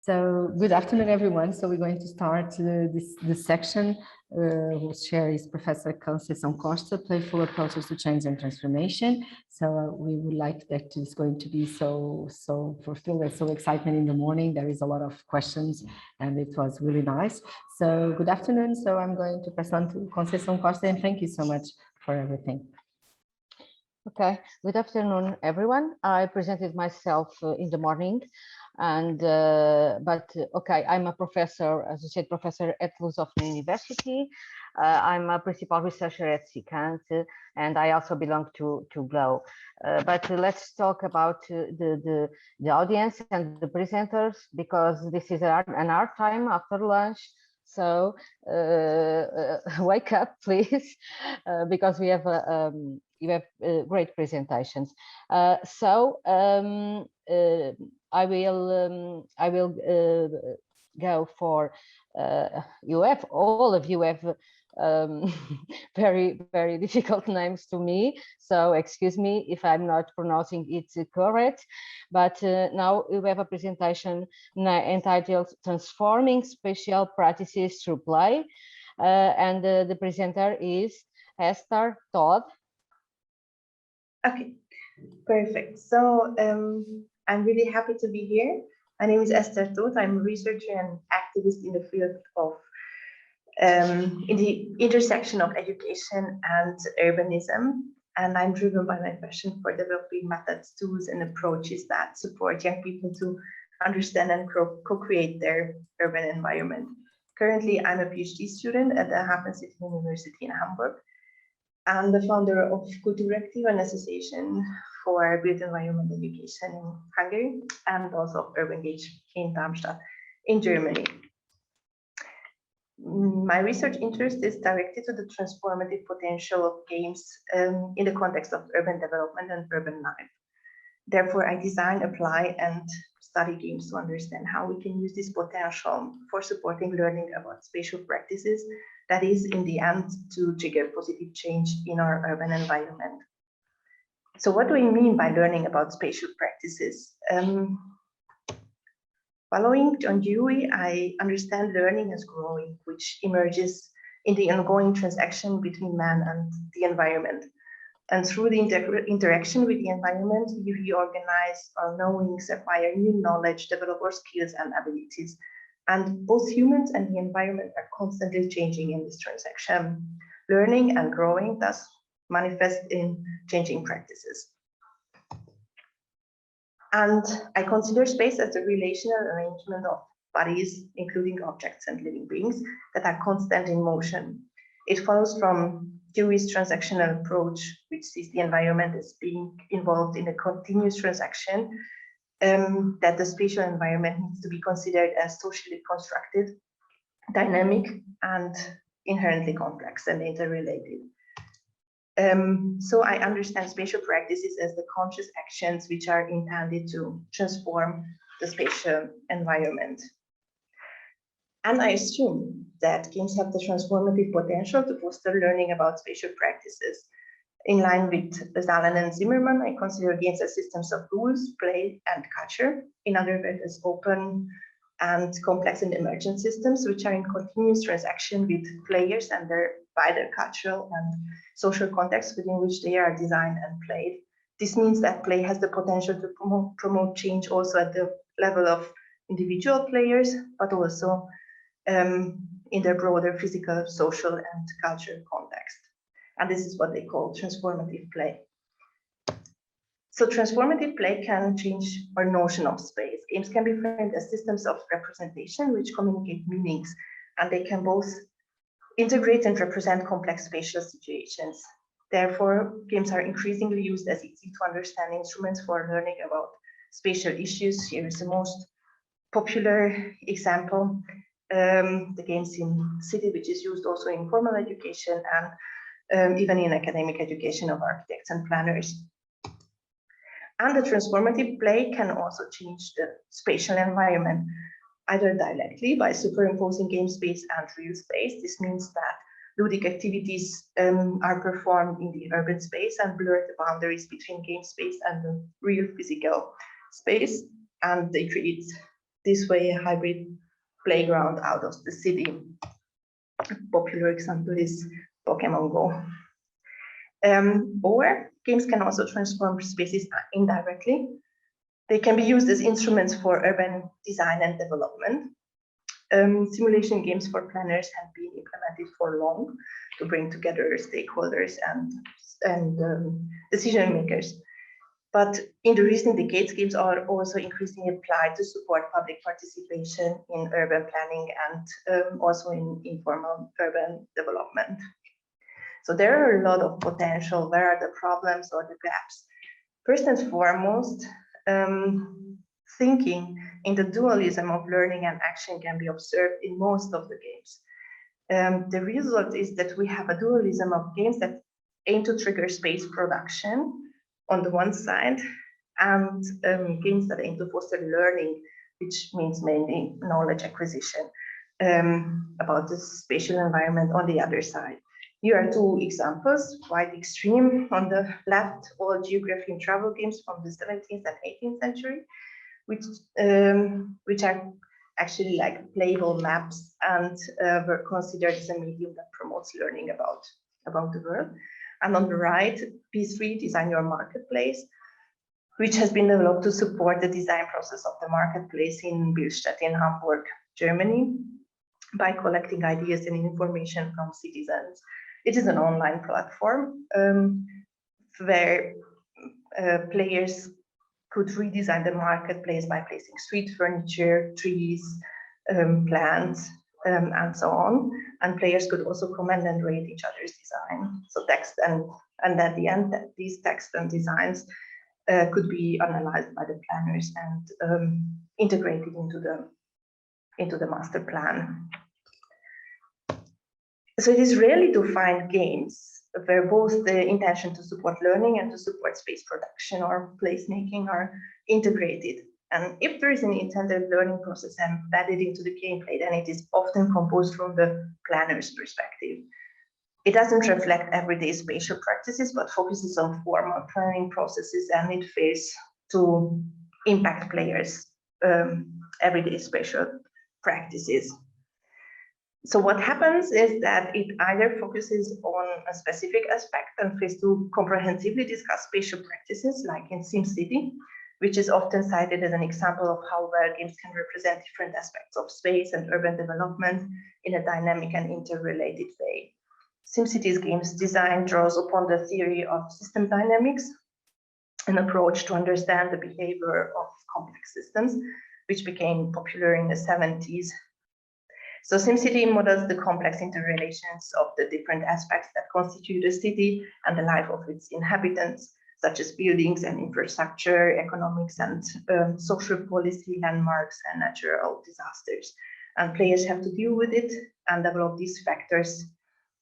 So good afternoon, everyone. So we're going to start this section whose chair is Professor Conceição Costa, Playful Approaches to Change and Transformation. So we would like that it's going to be so fulfilled and so excitement in the morning. There is a lot of questions and it was really nice. So good afternoon. So I'm going to pass on to Conceição Costa and thank you so much for everything. Okay, good afternoon, everyone. I presented myself in the morning, and okay, I'm a professor, associate professor at Lusófona University. I'm a principal researcher at Cicant, and I also belong to GLOW. But let's talk about the audience and the presenters, because this is an art time after lunch. So wake up, please, because we have great presentations. I will go for all of you have very difficult names to me, so excuse me if I'm not pronouncing it correct, but now we have a presentation entitled Transforming Spatial Practices Through Play, and the presenter is Eszter, Tóth. Okay, perfect. So I'm really happy to be here. My name is Eszter Tóth. I'm a researcher and activist in the field of in the intersection of education and urbanism. And I'm driven by my passion for developing methods, tools, and approaches that support young people to understand and co-create their urban environment. Currently, I'm a PhD student at the HafenCity University in Hamburg, and the founder of Kulturaktiv, an association for built environment education in Hungary, and also Urban Gauge in Darmstadt in Germany. My research interest is directed to the transformative potential of games in the context of urban development and urban life. Therefore, I design, apply, and study games to understand how we can use this potential for supporting learning about spatial practices that is, in the end, to trigger positive change in our urban environment. So what do we mean by learning about spatial practices? Following John Dewey, I understand learning as growing, which emerges in the ongoing transaction between man and the environment. And through the interaction with the environment, we reorganize our knowings, acquire new knowledge, develop our skills and abilities. And both humans and the environment are constantly changing in this transaction. Learning and growing thus manifest in changing practices. And I consider space as a relational arrangement of bodies, including objects and living beings, that are constant in motion. It follows from Dewey's transactional approach, which sees the environment as being involved in a continuous transaction, that the spatial environment needs to be considered as socially constructed, dynamic, and inherently complex and interrelated. So I understand spatial practices as the conscious actions which are intended to transform the spatial environment. And I assume that games have the transformative potential to foster learning about spatial practices. In line with Zahlen and Zimmerman, I consider games as systems of rules, play, and culture. In other words, as open and complex and emergent systems, which are in continuous transaction with players and their wider cultural and social context within which they are designed and played. This means that play has the potential to promote change also at the level of individual players, but also in their broader physical, social, and cultural context. And this is what they call transformative play. So transformative play can change our notion of space. Games can be framed as systems of representation which communicate meanings, and they can both integrate and represent complex spatial situations. Therefore, games are increasingly used as easy to understand instruments for learning about spatial issues. Here is the most popular example, the game SimCity, which is used also in formal education and even in academic education of architects and planners. And the transformative play can also change the spatial environment, either directly by superimposing game space and real space. This means that ludic activities are performed in the urban space and blur the boundaries between game space and the real physical space, and they create this way a hybrid playground out of the city. A popular example is Pokemon Go. Or games can also transform spaces indirectly. They can be used as instruments for urban design and development. Simulation games for planners have been implemented for long to bring together stakeholders and decision makers. But in the recent decades, games are also increasingly applied to support public participation in urban planning and also in informal urban development. So there are a lot of potential. Where are the problems or the gaps? First and foremost, thinking in the dualism of learning and action can be observed in most of the games. The result is that we have a dualism of games that aim to trigger space production on the one side, and games that aim to foster learning, which means mainly knowledge acquisition about the spatial environment on the other side. Here are two examples, quite extreme. On the left, all geography and travel games from the 17th and 18th century, which are actually like playable maps and were considered as a medium that promotes learning about the world. And on the right, P3, Design Your Marketplace, which has been developed to support the design process of the marketplace in Billstedt in Hamburg, Germany, by collecting ideas and information from citizens. It is an online platform where players could redesign the marketplace by placing street furniture, trees, plants, and so on. And players could also comment and rate each other's design. So text and at the end, these texts and designs could be analyzed by the planners and integrated into the master plan. So it is rarely to find games where both the intention to support learning and to support space production or placemaking are integrated. And if there is an intended learning process embedded into the gameplay, then it is often composed from the planner's perspective. It doesn't reflect everyday spatial practices, but focuses on formal planning processes, and it fails to impact players' everyday spatial practices. So what happens is that it either focuses on a specific aspect and fails to comprehensively discuss spatial practices, like in SimCity, which is often cited as an example of how well games can represent different aspects of space and urban development in a dynamic and interrelated way. SimCity's games design draws upon the theory of system dynamics, an approach to understand the behavior of complex systems, which became popular in the 70s. So SimCity models the complex interrelations of the different aspects that constitute a city and the life of its inhabitants, such as buildings and infrastructure, economics and social policy, landmarks and natural disasters. And players have to deal with it and develop these factors.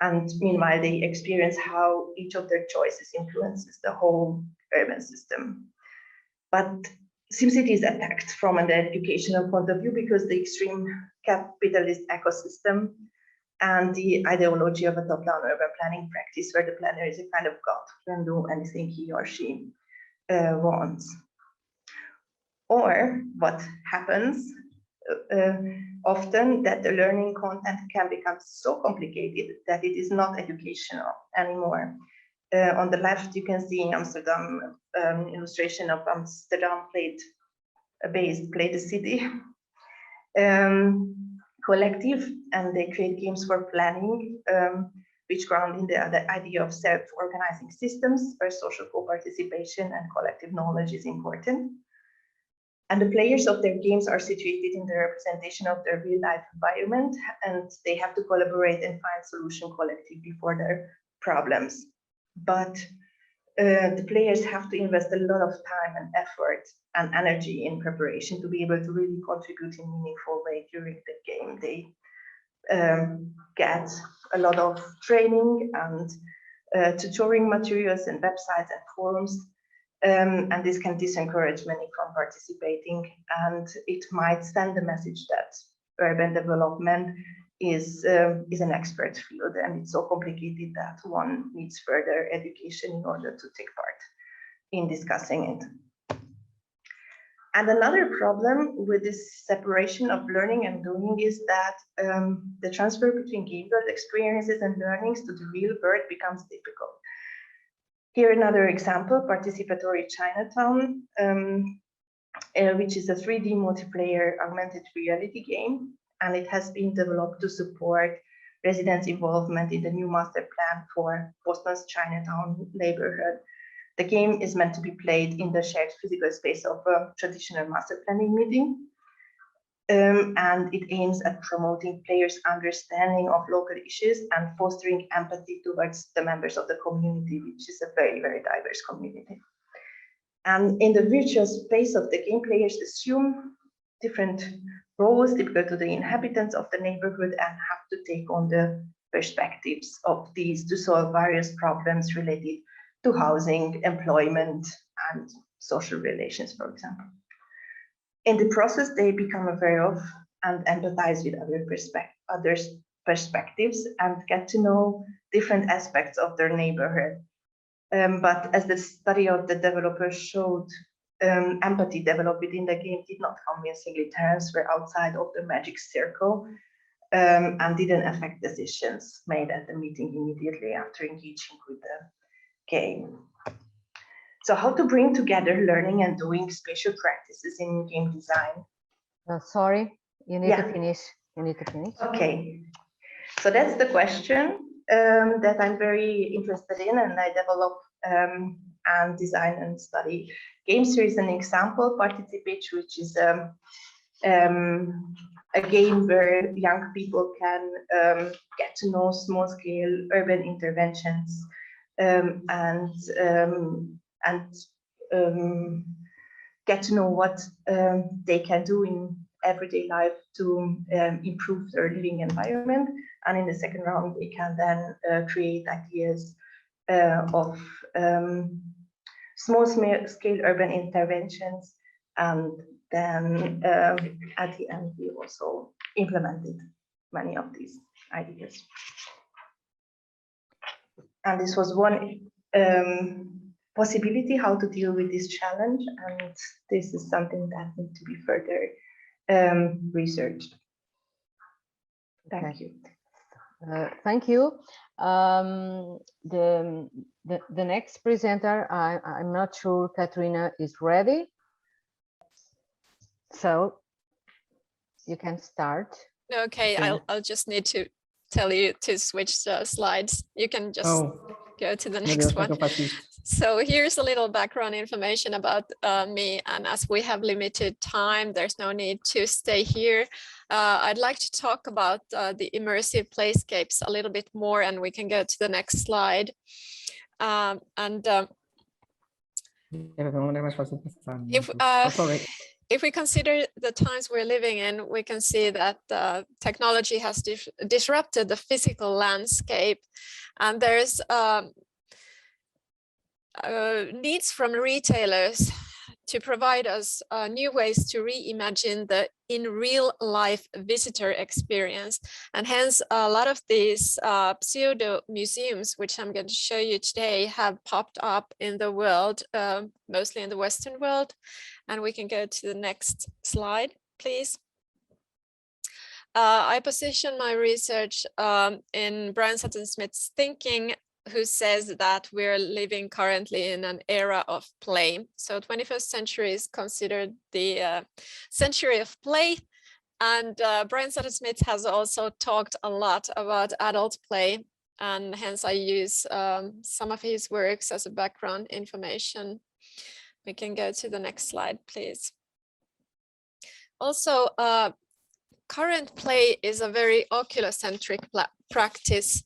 And meanwhile, they experience how each of their choices influences the whole urban system. But SimCity is attacked from an educational point of view because the extreme capitalist ecosystem and the ideology of a top-down urban planning practice where the planner is a kind of god who can do anything he or she wants. Or what happens often that the learning content can become so complicated that it is not educational anymore. On the left, you can see Amsterdam illustration of Amsterdam played the city collective, and they create games for planning, which ground in the idea of self-organizing systems where social co-participation and collective knowledge is important. And the players of their games are situated in the representation of their real-life environment, and they have to collaborate and find solution collectively for their problems. But the players have to invest a lot of time and effort and energy in preparation to be able to really contribute in a meaningful way during the game. They get a lot of training and tutoring materials and websites and forums, and this can discourage many from participating, and it might send the message that urban development is an expert field, and it's so complicated that one needs further education in order to take part in discussing it. And another problem with this separation of learning and doing is that the transfer between game world experiences and learnings to the real world becomes difficult. Here another example, Participatory Chinatown, which is a 3D multiplayer augmented reality game, and it has been developed to support residents' involvement in the new master plan for Boston's Chinatown neighborhood. The game is meant to be played in the shared physical space of a traditional master planning meeting, and it aims at promoting players' understanding of local issues and fostering empathy towards the members of the community, which is a very, very diverse community. And in the virtual space of the game, players assume different roles typical to the inhabitants of the neighborhood and have to take on the perspectives of these to solve various problems related to housing, employment, and social relations, for example. In the process, they become aware of and empathize with others' perspectives and get to know different aspects of their neighborhood. But as the study of the developers showed, empathy developed within the game did not convincingly transfer outside of the magic circle and didn't affect decisions made at the meeting immediately after engaging with the game. So how to bring together learning and doing spatial practices in game design? Sorry, you need to finish. You need to finish. Okay, so that's the question that I'm very interested in, and I develop and design and study games. Here is an example, Participate, which is a game where young people can get to know small-scale urban interventions and get to know what they can do in everyday life to improve their living environment. And in the second round, they can then create ideas of small-scale urban interventions, and then at the end, we also implemented many of these ideas. And this was one possibility how to deal with this challenge, and this is something that needs to be further researched. Thank you. Thank you. The next presenter, I'm not sure Catarina is ready. So you can start. Okay, I'll just need to tell you to switch the slides. You can just go to the next one. So here's a little background information about me, and as we have limited time, there's no need to stay here. I'd like to talk about the immersive playscapes a little bit more, and we can go to the next slide. If we consider the times we're living in, we can see that technology has disrupted the physical landscape, and there's needs from retailers to provide us new ways to reimagine the in real life visitor experience. And hence a lot of these pseudo museums, which I'm going to show you today, have popped up in the world, mostly in the Western world. And we can go to the next slide, please. I position my research in Brian Sutton Smith's thinking, who says that we're living currently in an era of play. So 21st century is considered the century of play. And Brian Sutton Smith has also talked a lot about adult play. And hence I use some of his works as a background information. We can go to the next slide, please. Also, current play is a very oculocentric practice.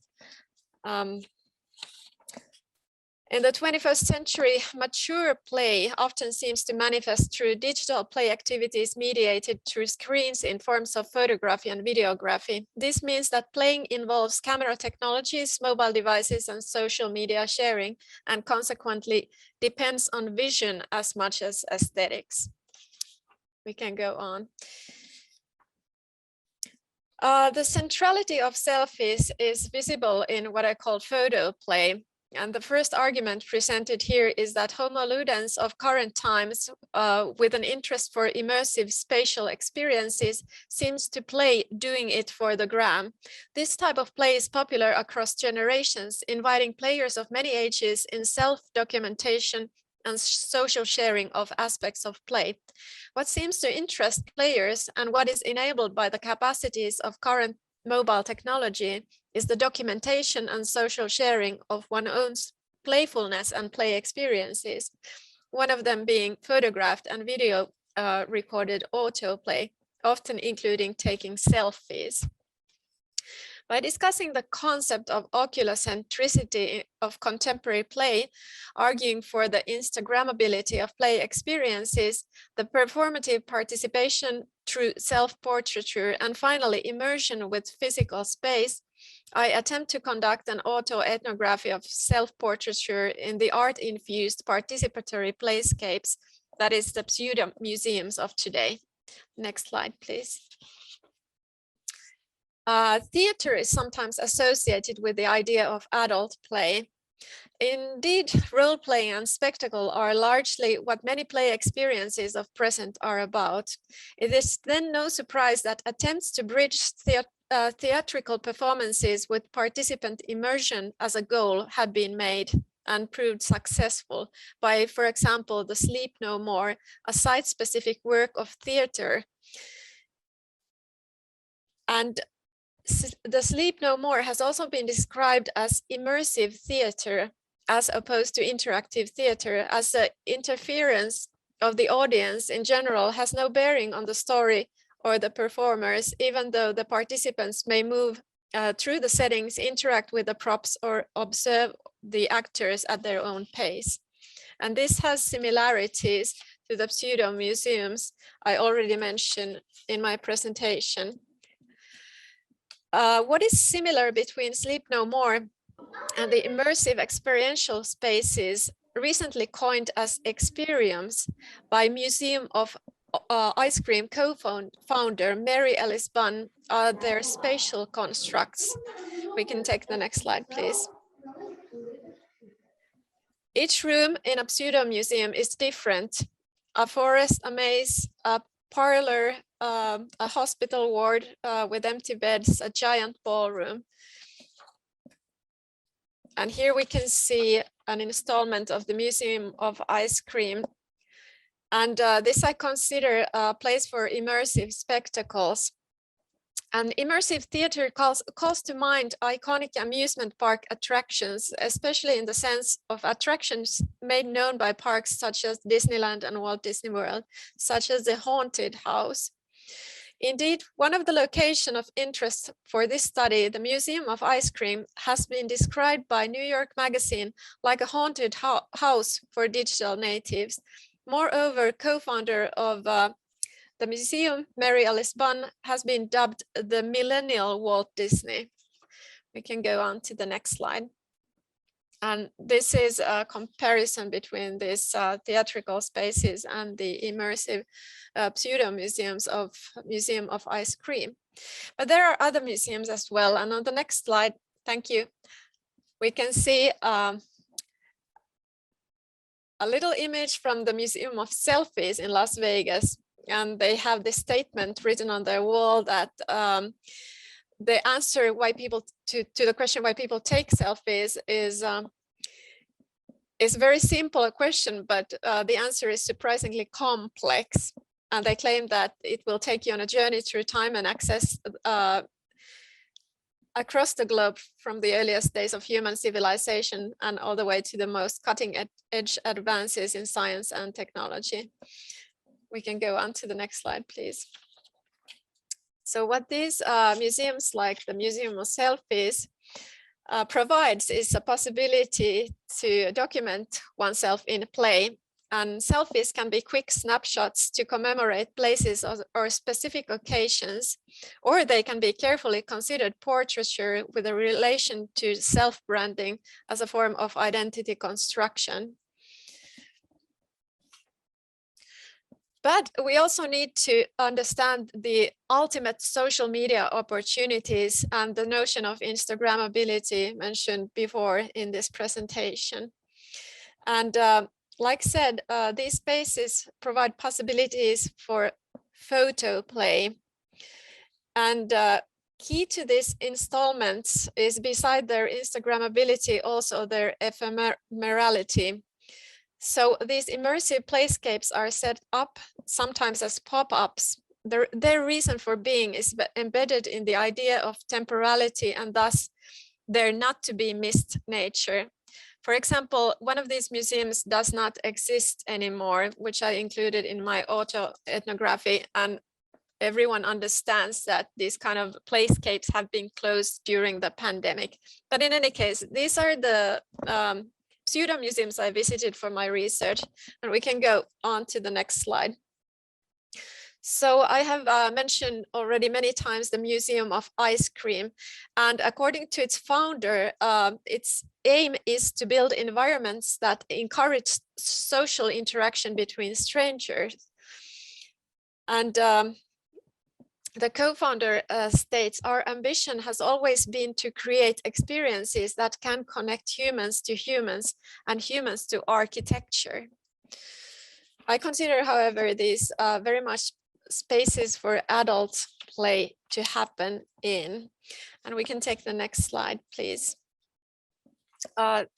In the 21st century, mature play often seems to manifest through digital play activities mediated through screens in forms of photography and videography. This means that playing involves camera technologies, mobile devices, and social media sharing, and consequently depends on vision as much as aesthetics. We can go on. The centrality of selfies is visible in what I call photo play. And the first argument presented here is that Homo ludens of current times, with an interest for immersive spatial experiences, seems to play doing it for the gram. This type of play is popular across generations, inviting players of many ages in self-documentation and social sharing of aspects of play. What seems to interest players and what is enabled by the capacities of current mobile technology is the documentation and social sharing of one's own playfulness and play experiences, one of them being photographed and video recorded autoplay, often including taking selfies. By discussing the concept of oculocentricity of contemporary play, arguing for the Instagrammability of play experiences, the performative participation through self-portraiture, and finally immersion with physical space, I attempt to conduct an auto-ethnography of self-portraiture in the art-infused participatory playscapes, that is the pseudo museums of today. Next slide, please. Theater is sometimes associated with the idea of adult play. Indeed, role play and spectacle are largely what many play experiences of present are about. It is then no surprise that attempts to bridge theatrical performances with participant immersion as a goal have been made and proved successful by, for example, the Sleep No More, a site-specific work of theater. And the Sleep No More has also been described as immersive theater as opposed to interactive theater, as the interference of the audience in general has no bearing on the story or the performers, even though the participants may move through the settings, interact with the props, or observe the actors at their own pace. And this has similarities to the pseudo museums I already mentioned in my presentation. What is similar between Sleep No More and the immersive experiential spaces recently coined as Experience by Museum of Ice Cream co-founder Mary Ellis Bunn are their spatial constructs. We can take the next slide, please. Each room in a pseudo museum is different. A forest, a maze, a parlor, a hospital ward with empty beds, a giant ballroom. And here we can see an installment of the Museum of Ice Cream. And this I consider a place for immersive spectacles. And immersive theater calls to mind iconic amusement park attractions, especially in the sense of attractions made known by parks such as Disneyland and Walt Disney World, such as the Haunted House. Indeed, one of the locations of interest for this study, the Museum of Ice Cream, has been described by New York Magazine like a haunted house for digital natives. Moreover, co-founder of the museum, Mary Ellis Bunn, has been dubbed the Millennial Walt Disney. We can go on to the next slide. And this is a comparison between these theatrical spaces and the immersive pseudo museums of Museum of Ice Cream. But there are other museums as well. And on the next slide, thank you, we can see a little image from the Museum of Selfies in Las Vegas. And they have this statement written on their wall that the answer why people to the question why people take selfies is very simple a question, but the answer is surprisingly complex. And they claim that it will take you on a journey through time and access across the globe from the earliest days of human civilization and all the way to the most cutting edge advances in science and technology. We can go on to the next slide, please. So what these museums like the Museum of Selfies provides is a possibility to document oneself in play. And selfies can be quick snapshots to commemorate places or specific occasions, or they can be carefully considered portraiture with a relation to self-branding as a form of identity construction. But we also need to understand the ultimate social media opportunities and the notion of Instagrammability mentioned before in this presentation. And like said, these spaces provide possibilities for photo play. And key to these installments is, beside their Instagrammability, also their ephemerality. So these immersive playscapes are set up sometimes as pop-ups. Their reason for being is embedded in the idea of temporality and thus their not to be missed nature. For example, one of these museums does not exist anymore, which I included in my autoethnography, and everyone understands that these kind of playscapes have been closed during the pandemic. But in any case, these are the pseudo museums I visited for my research, and we can go on to the next slide. So I have mentioned already many times the Museum of Ice Cream, and according to its founder, its aim is to build environments that encourage social interaction between strangers. And the co-founder states, our ambition has always been to create experiences that can connect humans to humans and humans to architecture. I consider, however, these very much spaces for adult play to happen in. And we can take the next slide, please.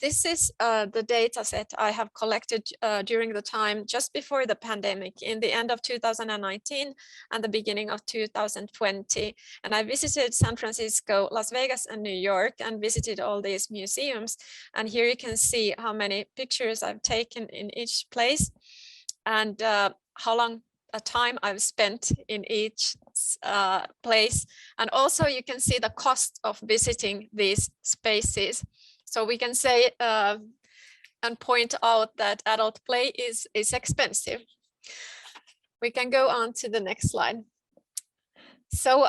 This is the data set I have collected during the time just before the pandemic, in the end of 2019 and the beginning of 2020. And I visited San Francisco, Las Vegas, and New York, and visited all these museums. And here you can see how many pictures I've taken in each place, and how long a time I've spent in each place. And also you can see the cost of visiting these spaces. So we can say and point out that adult play is expensive. We can go on to the next slide. So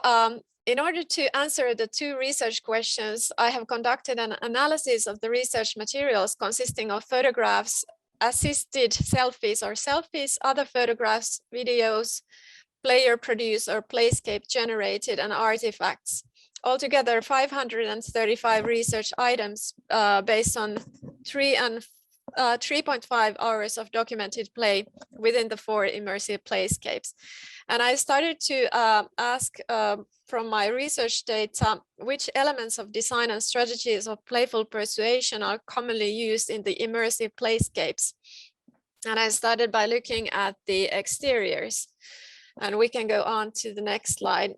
in order to answer the two research questions, I have conducted an analysis of the research materials consisting of photographs, assisted selfies or selfies, other photographs, videos, player produced or playscape generated, and artifacts. Altogether 535 research items based on 3.5 hours of documented play within the 4 immersive playscapes. And I started to ask from my research data which elements of design and strategies of playful persuasion are commonly used in the immersive playscapes. And I started by looking at the exteriors. And we can go on to the next slide,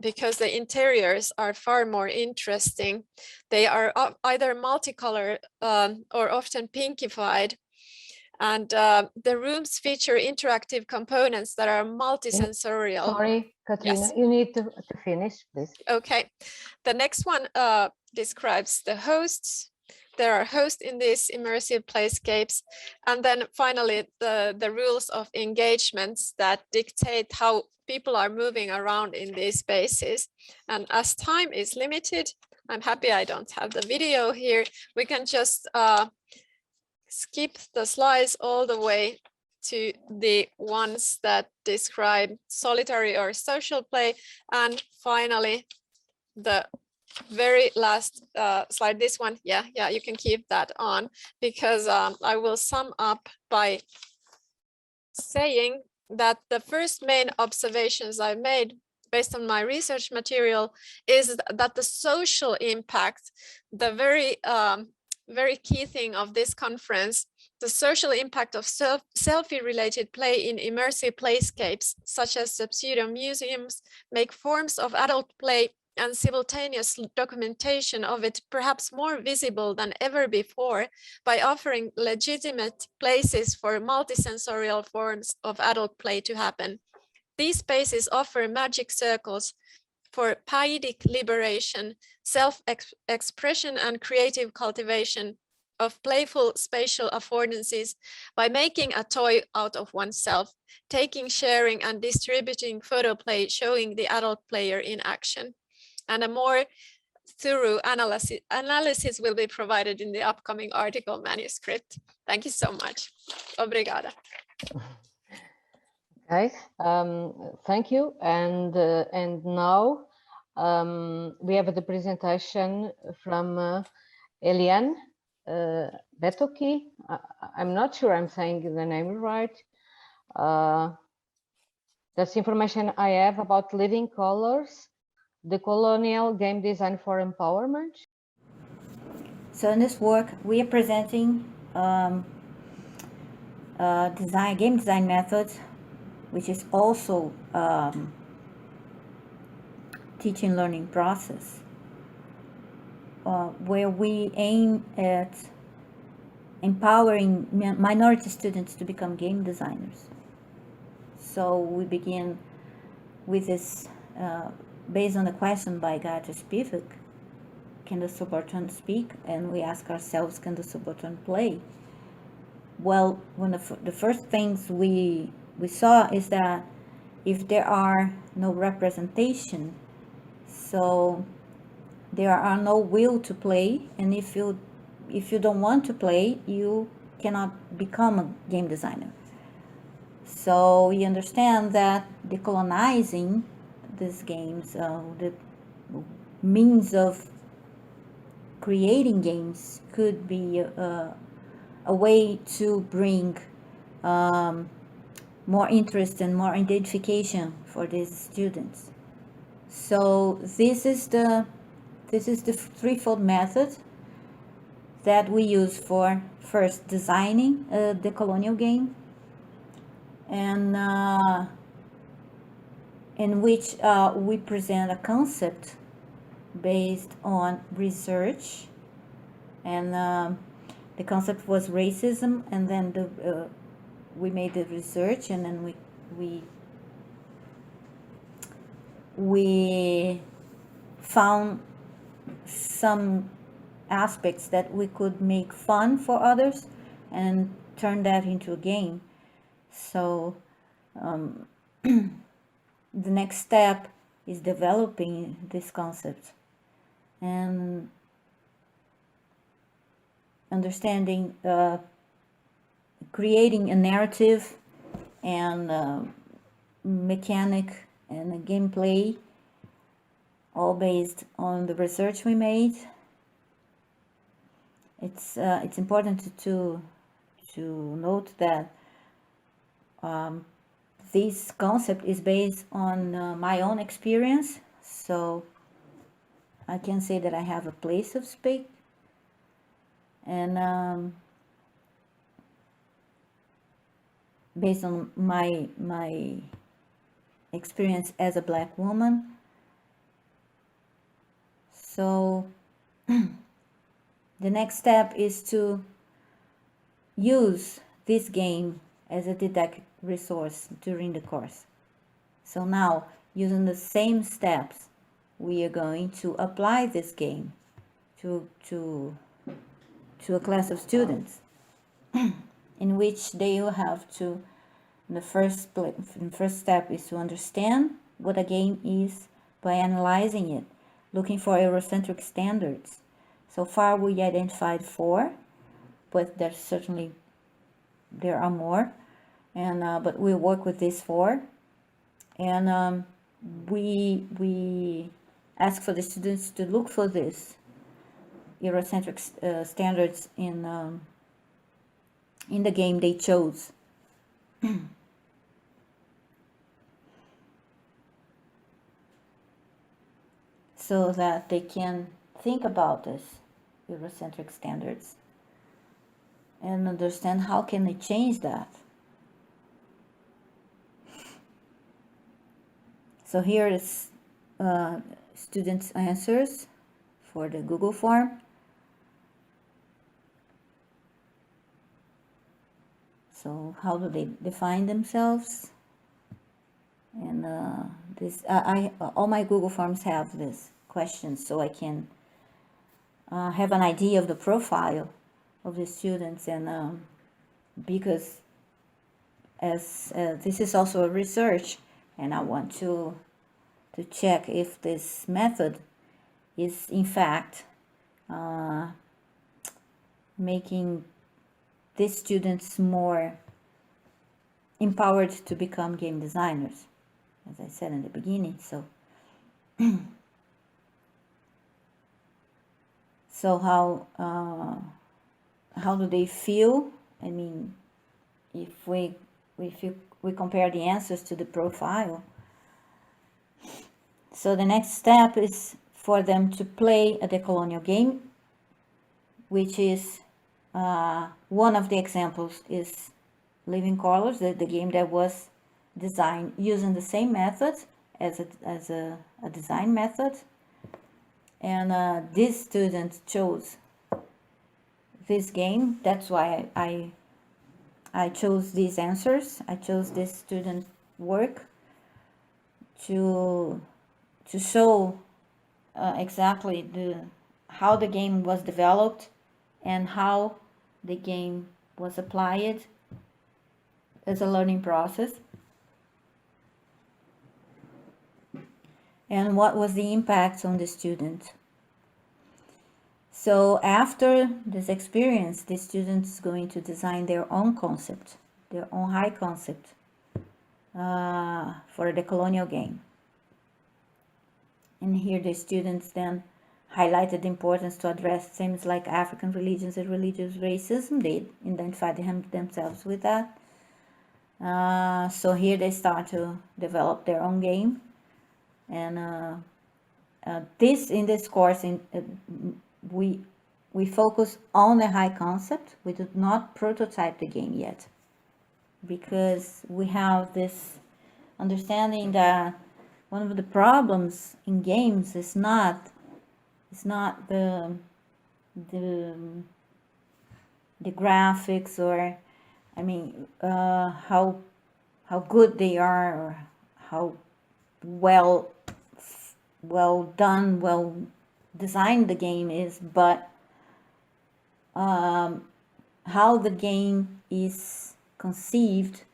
because the interiors are far more interesting. They are either multicolor or often pinkified. And the rooms feature interactive components that are multisensorial. Sorry, Catarina, Yes. you need to finish, please. Okay, the next one describes the hosts. There are hosts in these immersive playscapes. And then finally, the rules of engagements that dictate how people are moving around in these spaces. And as time is limited, I'm happy I don't have the video here. We can just skip the slides all the way to the ones that describe solitary or social play. And finally, the very last slide, this one, yeah, you can keep that on, because I will sum up by saying that the first main observations I made based on my research material is that the social impact, the very key thing of this conference, the social impact of selfie related play in immersive playscapes, such as the pseudo museums, make forms of adult play and simultaneous documentation of it perhaps more visible than ever before by offering legitimate places for multisensorial forms of adult play to happen. These spaces offer magic circles for paidic liberation, self-expression, and creative cultivation of playful spatial affordances by making a toy out of oneself, taking, sharing, and distributing photo play, showing the adult player in action. And a more thorough analysis will be provided in the upcoming article manuscript. Thank you so much. Obrigada. Okay, thank you. And now we have the presentation from Eliane Betoki. I'm not sure I'm saying the name right. That's information I have about Living Colors, the colonial game design for empowerment. So in this work, we are presenting game design methods, which is also teaching learning process, where we aim at empowering minority students to become game designers. So we begin with this, based on a question by Garcia Spivak, can the subaltern speak? And we ask ourselves, can the subaltern play? Well, one of the first things we saw is that if there are no representation, so there are no will to play, and if you don't want to play, you cannot become a game designer. So we understand that decolonizing these games, the means of creating games, could be a way to bring more interest and more identification for these students. So this is the threefold method that we use for first designing the colonial game, and in which we present a concept based on research, and the concept was racism, and then we made the research, and then we found some aspects that we could make fun for others and turn that into a game. So the next step is developing this concept and understanding, creating a narrative and mechanic and a gameplay, all based on the research we made. It's important to note that this concept is based on my own experience, so I can say that I have a place of speak, and based on my experience as a Black woman. So the next step is to use this game as a didactic resource during the course. So now, using the same steps, we are going to apply this game to a class of students, in which they will have to, the first step is to understand what a game is by analyzing it, looking for Eurocentric standards. So far we identified 4, but there are more, and but we work with these 4, and we ask for the students to look for this Eurocentric standards in the game they chose. So that they can think about this Eurocentric standards and understand how can they change that. So here is students' answers for the Google form. So how do they define themselves? And all my Google forms have this questions, so I can have an idea of the profile of the students, and because as this is also a research, and I want to check if this method is in fact making these students more empowered to become game designers, as I said in the beginning. So, so how do they feel? I mean, if we compare the answers to the profile. So the next step is for them to play a decolonial game, which is one of the examples is Living Colors, the game that was designed using the same method as a design method. And this student chose this game. That's why I chose these answers. I chose this student work to show exactly how the game was developed and how the game was applied as a learning process, and what was the impact on the student. So after this experience, the student is going to design their own concept, their own high concept for the colonial game. And here the students then highlighted the importance to address themes like African religions and religious racism. They identified themselves with that. So here they start to develop their own game. And in this course, we focus on the high concept. We do not prototype the game yet, because we have this understanding that one of the problems in games is not the graphics, or I mean how good they are, or how well done, well designed the game is, but how the game is conceived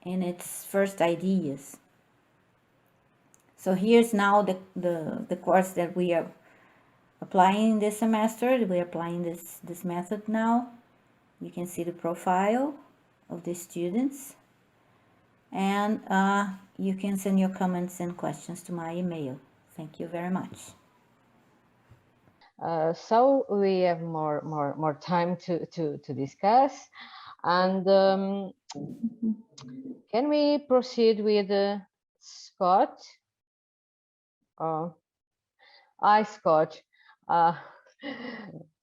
in its first ideas. So here's now the course that we are applying this semester. We're applying this method now. You can see the profile of the students, and you can send your comments and questions to my email. Thank you very much. So we have more time to discuss, and can we proceed with Scott? Hi, Scott.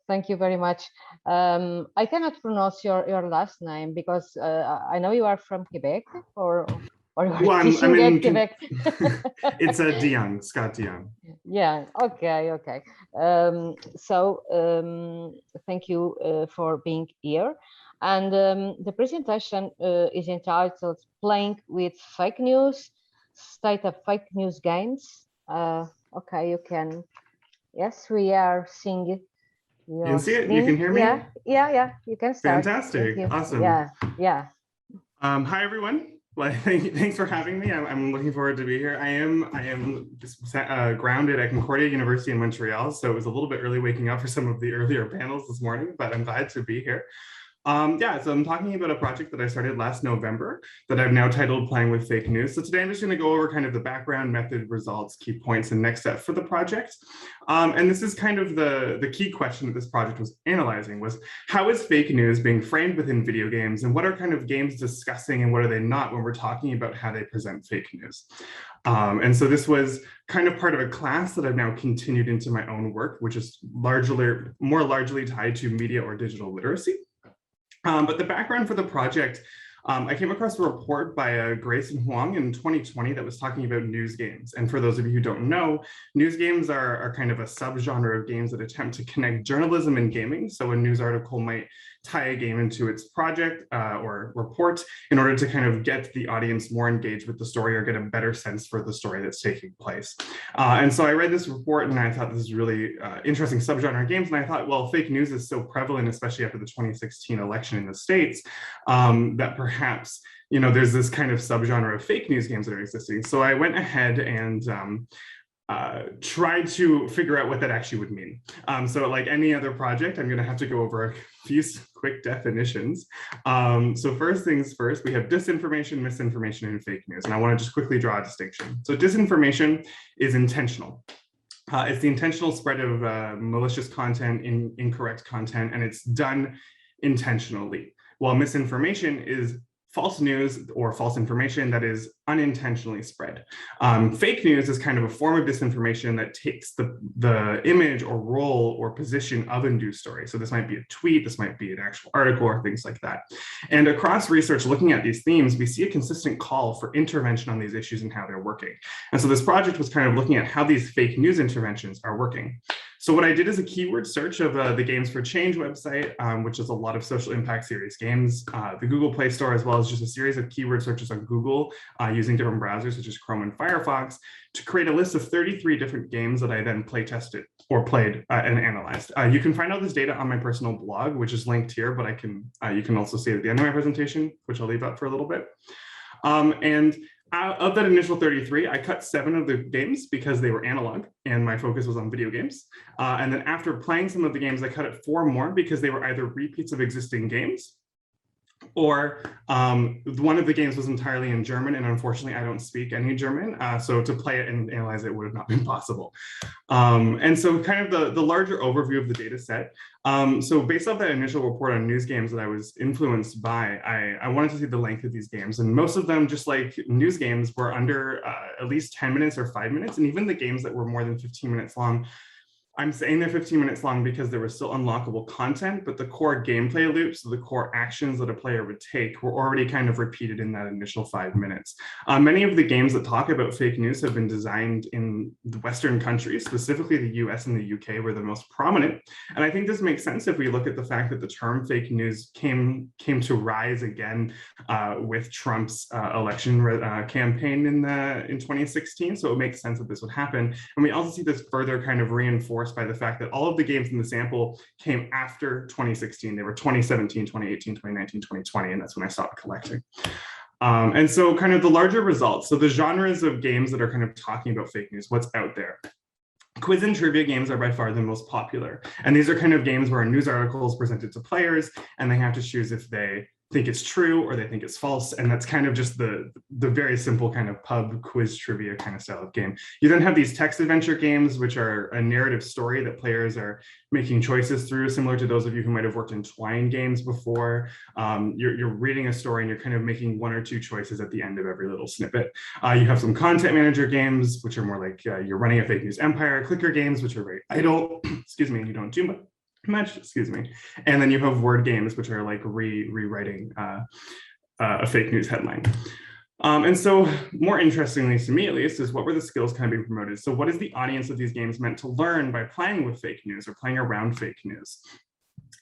Thank you very much. I cannot pronounce your last name because I know you are from Quebec, or you are teaching at Quebec. It's a DeJong, Scott DeJong. Yeah. Okay. So thank you for being here. And the presentation is entitled "Playing with Fake News: State of Fake News Games." Okay, you can. Yes, we are seeing it. You can see it? You can hear me? Yeah. You can start. Fantastic. Awesome. Yeah. Hi, everyone. Well, thanks for having me. I'm looking forward to be here. I am just grounded at Concordia University in Montreal, so it was a little bit early waking up for some of the earlier panels this morning, but I'm glad to be here. So I'm talking about a project that I started last November that I've now titled Playing with Fake News. So today I'm just going to go over kind of the background, method, results, key points, and next steps for the project. And this is kind of the key question that this project was analyzing, was how is fake news being framed within video games, and what are kind of games discussing and what are they not when we're talking about how they present fake news? And so this was kind of part of a class that I've now continued into my own work, which is more largely tied to media or digital literacy. But the background for the project, I came across a report by Grace and Huang in 2020 that was talking about news games. And for those of you who don't know, news games are kind of a subgenre of games that attempt to connect journalism and gaming. So a news article might tie a game into its project or report in order to kind of get the audience more engaged with the story or get a better sense for the story that's taking place. And so I read this report and I thought this is really interesting subgenre of games. And I thought, well, fake news is so prevalent, especially after the 2016 election in the States, that perhaps, there's this kind of subgenre of fake news games that are existing. So I went ahead and try to figure out what that actually would mean. So like any other project, I'm going to have to go over a few quick definitions. So first things first, we have disinformation, misinformation, and fake news. And I want to just quickly draw a distinction. So disinformation is intentional. It's the intentional spread of malicious content, incorrect content, and it's done intentionally. While misinformation is false news or false information that is unintentionally spread. Fake news is kind of a form of disinformation that takes the image or role or position of a news story. So this might be a tweet, this might be an actual article or things like that. And across research looking at these themes, we see a consistent call for intervention on these issues and how they're working. And so this project was kind of looking at how these fake news interventions are working. So what I did is a keyword search of the Games for Change website, which is a lot of social impact serious games, the Google Play Store, as well as just a series of keyword searches on Google using different browsers such as Chrome and Firefox to create a list of 33 different games that I then play tested or played and analyzed. You can find all this data on my personal blog, which is linked here, but you can also see it at the end of my presentation, which I'll leave up for a little bit. Of that initial 33, I cut 7 of the games because they were analog and my focus was on video games. And then after playing some of the games, I cut it 4 more because they were either repeats of existing games or one of the games was entirely in German, and unfortunately I don't speak any German, so to play it and analyze it would have not been possible. And so kind of the larger overview of the data set. So based off that initial report on news games that I was influenced by, I wanted to see the length of these games, and most of them, just like news games, were under at least 10 minutes or 5 minutes, and even the games that were more than 15 minutes long, I'm saying they're 15 minutes long because there was still unlockable content, but the core gameplay loops, the core actions that a player would take were already kind of repeated in that initial 5 minutes. Many of the games that talk about fake news have been designed in the Western countries, specifically the US and the UK were the most prominent. And I think this makes sense if we look at the fact that the term fake news came to rise again with Trump's election campaign in 2016. So it makes sense that this would happen. And we also see this further kind of reinforced by the fact that all of the games in the sample came after 2016. They were 2017, 2018, 2019, 2020, and that's when I stopped collecting. And so kind of the larger results. So the genres of games that are kind of talking about fake news, what's out there. Quiz and trivia games are by far the most popular. And these are kind of games where a news article is presented to players and they have to choose if they think it's true or they think it's false. And that's kind of just the very simple kind of pub quiz trivia kind of style of game. You then have these text adventure games, which are a narrative story that players are making choices through, similar to those of you who might have worked in Twine games before. You're reading a story and you're kind of making 1 or 2 choices at the end of every little snippet. You have some content manager games, which are more like you're running a fake news empire, clicker games, which are very idle, excuse me, you don't do much, excuse me. And then you have word games, which are like rewriting a fake news headline. And so more interestingly to me, at least, is what were the skills kind of being promoted? So what is the audience of these games meant to learn by playing with fake news or playing around fake news?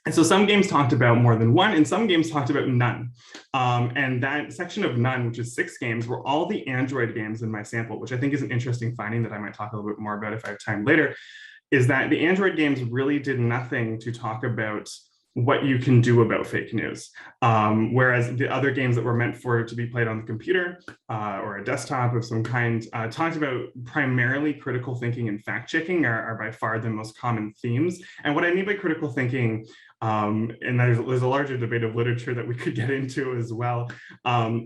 And so some games talked about more than one, and some games talked about none. And that section of none, which is 6 games, were all the Android games in my sample, which I think is an interesting finding that I might talk a little bit more about if I have time later, is that the Android games really did nothing to talk about what you can do about fake news. Whereas the other games that were meant to be played on the computer or a desktop of some kind talked about primarily critical thinking and fact checking are by far the most common themes. And what I mean by critical thinking, and there's a larger debate of literature that we could get into as well,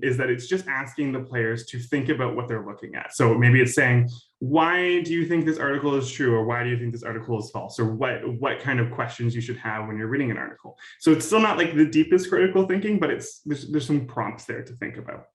is that it's just asking the players to think about what they're looking at. So maybe it's saying, why do you think this article is true? Or why do you think this article is false? Or what kind of questions you should have when you're reading an article. So it's still not like the deepest critical thinking, but there's some prompts there to think about.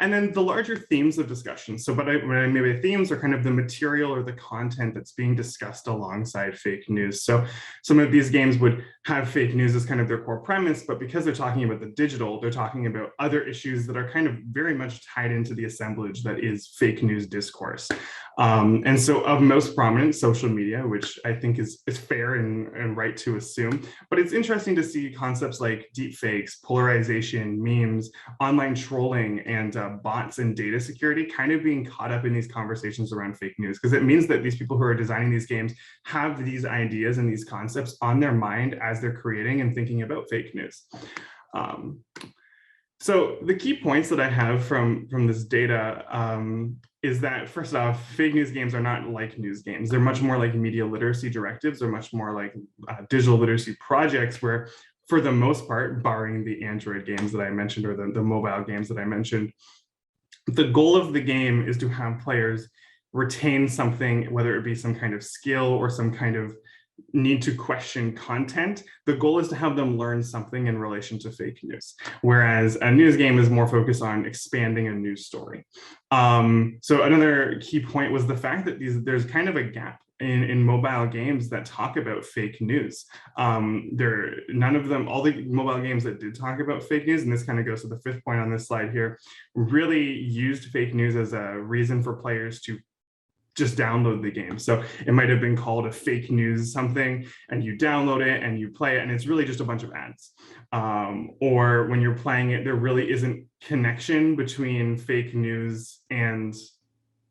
And then the larger themes of discussion. So when I mean by themes are kind of the material or the content that's being discussed alongside fake news. So some of these games would have fake news as kind of their core premise, but because they're talking about the digital, they're talking about other issues that are kind of very much tied into the assemblage that is fake news discourse. And so of most prominent, social media, which I think is fair and right to assume, but it's interesting to see concepts like deep fakes, polarization, memes, online trolling, and bots and data security kind of being caught up in these conversations around fake news, because it means that these people who are designing these games have these ideas and these concepts on their mind as they're creating and thinking about fake news. So the key points that I have from this data is that, first off, fake news games are not like news games. They're much more like media literacy directives. They're much more like digital literacy projects where, for the most part, barring the Android games that I mentioned or the mobile games that I mentioned, the goal of the game is to have players retain something, whether it be some kind of skill or some kind of need to question content. The goal is to have them learn something in relation to fake news, whereas a news game is more focused on expanding a news story. So another key point was the fact that there's kind of a gap in mobile games that talk about fake news. None of them, all the mobile games that did talk about fake news, and this kind of goes to the fifth point on this slide here, really used fake news as a reason for players to just download the game. So it might have been called a fake news something, and you download it and you play it, and it's really just a bunch of ads. Or when you're playing it, there really isn't connection between fake news and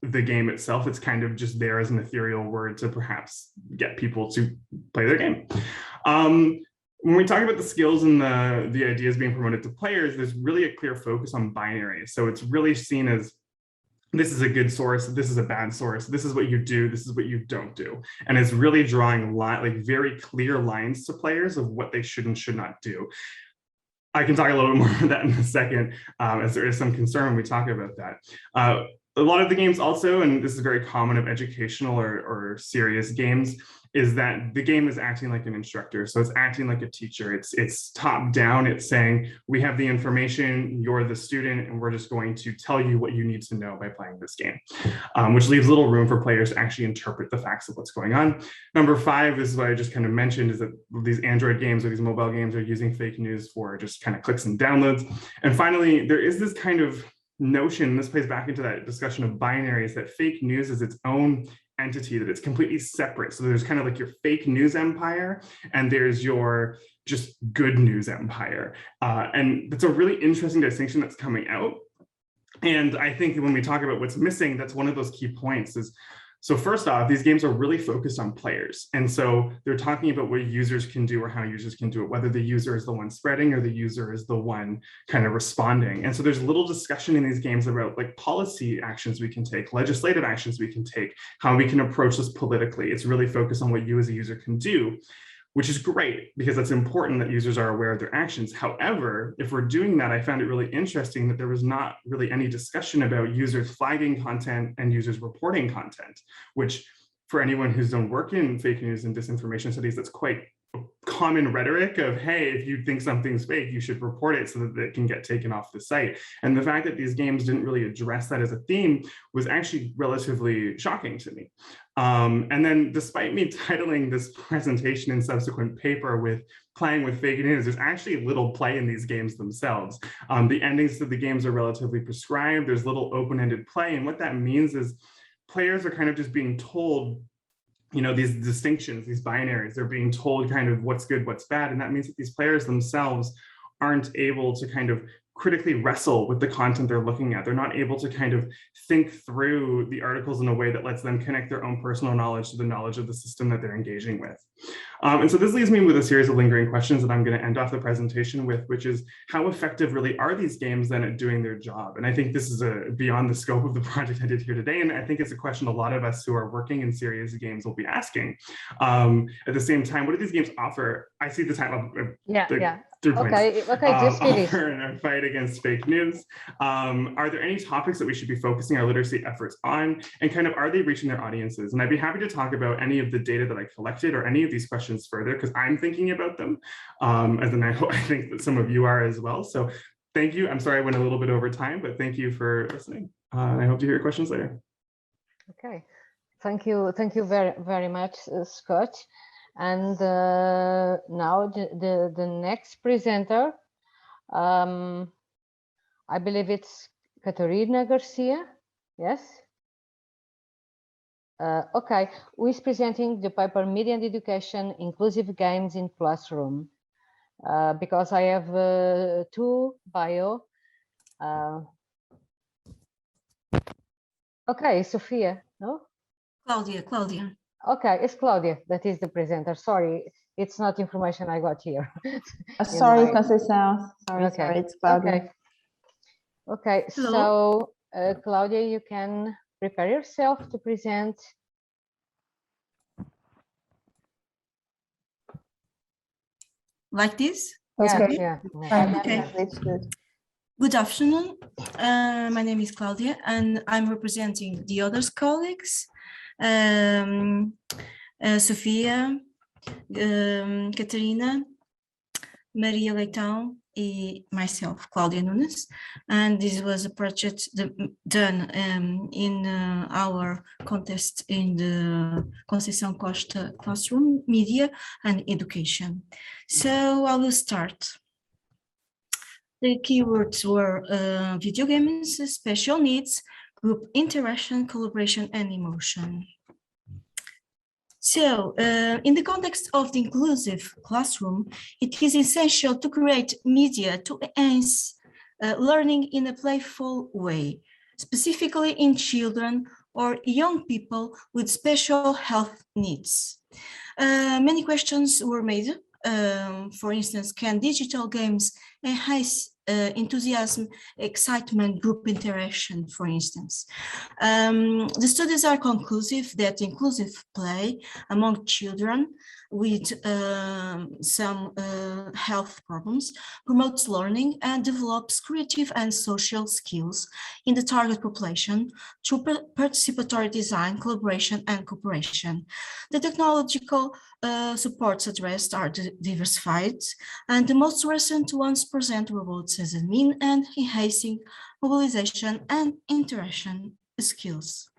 the game itself. It's kind of just there as an ethereal word to perhaps get people to play their game. When we talk about the skills and the ideas being promoted to players, there's really a clear focus on binaries. So it's really seen as, this is a good source, this is a bad source, this is what you do, this is what you don't do. And it's really drawing like very clear lines to players of what they should and should not do. I can talk a little bit more about that in a second, as there is some concern when we talk about that. A lot of the games also, and this is very common of educational or serious games, is that the game is acting like an instructor. So it's acting like a teacher. It's top down. It's saying, we have the information, you're the student, and we're just going to tell you what you need to know by playing this game, which leaves little room for players to actually interpret the facts of what's going on. Number 5, this is what I just kind of mentioned, is that these Android games or these mobile games are using fake news for just kind of clicks and downloads. And finally, there is this kind of notion, this plays back into that discussion of binaries, that fake news is its own entity, that it's completely separate. So there's kind of like your fake news empire, and there's your just good news empire. And that's a really interesting distinction that's coming out. And I think when we talk about what's missing, that's one of those key points is, so first off, these games are really focused on players. And so they're talking about what users can do or how users can do it, whether the user is the one spreading or the user is the one kind of responding. And so there's little discussion in these games about like policy actions we can take, legislative actions we can take, how we can approach this politically. It's really focused on what you as a user can do, which is great because it's important that users are aware of their actions. However, if we're doing that, I found it really interesting that there was not really any discussion about users flagging content and users reporting content, which for anyone who's done work in fake news and disinformation studies, that's quite common rhetoric of, hey, if you think something's fake, you should report it so that it can get taken off the site. And the fact that these games didn't really address that as a theme was actually relatively shocking to me. And then despite me titling this presentation and subsequent paper with playing with fake news, there's actually little play in these games themselves. The endings to the games are relatively prescribed. There's little open-ended play. And what that means is players are kind of just being told, you know, these distinctions, these binaries, they're being told kind of what's good, what's bad. And that means that these players themselves aren't able to kind of critically wrestle with the content they're looking at. They're not able to kind of think through the articles in a way that lets them connect their own personal knowledge to the knowledge of the system that they're engaging with. And so this leaves me with a series of lingering questions that I'm going to end off the presentation with, which is, how effective really are these games then at doing their job? And I think this is beyond the scope of the project I did here today. And I think it's a question a lot of us who are working in serious games will be asking. At the same time, what do these games offer? I see the title. Okay, just finish. Offer in our fight against fake news. Are there any topics that we should be focusing our literacy efforts on? And kind of, are they reaching their audiences? And I'd be happy to talk about any of the data that I collected or any of these questions further, because I'm thinking about them, as in I think that some of you are as well. So thank you. I'm sorry I went a little bit over time, but thank you for listening. I hope to hear your questions later. Okay, thank you very, very much, Scott. And now the next presenter, I believe it's Catarina Garcia, yes? Okay, who is presenting the paper Media and Education, Inclusive Games in Classroom, because I have 2 bio. Okay, Sofia, no? Claudia. Okay, it's Claudia that is the presenter. Sorry, it's not information I got here. Sorry, Conceição. Sorry, okay. it's Claudia. Okay. Okay, Hello. so Claudia, you can prepare yourself to present. Like this? Yeah, Okay. yeah. Okay. That's good. Good afternoon. My name is Claudia, and I'm representing the other colleagues, Sofia, Catarina, Maria Leitão, and myself, Claudia Nunes. And this was a project done in our contest in the Conceição Costa classroom, media and education. So I will start. The keywords were video games, special needs, group interaction, collaboration, and emotion. So, in the context of the inclusive classroom, it is essential to create media to enhance learning in a playful way, specifically in children or young people with special health needs. Many questions were made. For instance, can digital games enhance enthusiasm, excitement, group interaction, for instance? The studies are conclusive that inclusive play among children with some health problems promotes learning and develops creative and social skills in the target population through participatory design, collaboration, and cooperation. The technological supports addressed are diversified, and the most recent ones present robots as a mean and enhancing mobilization and interaction skills.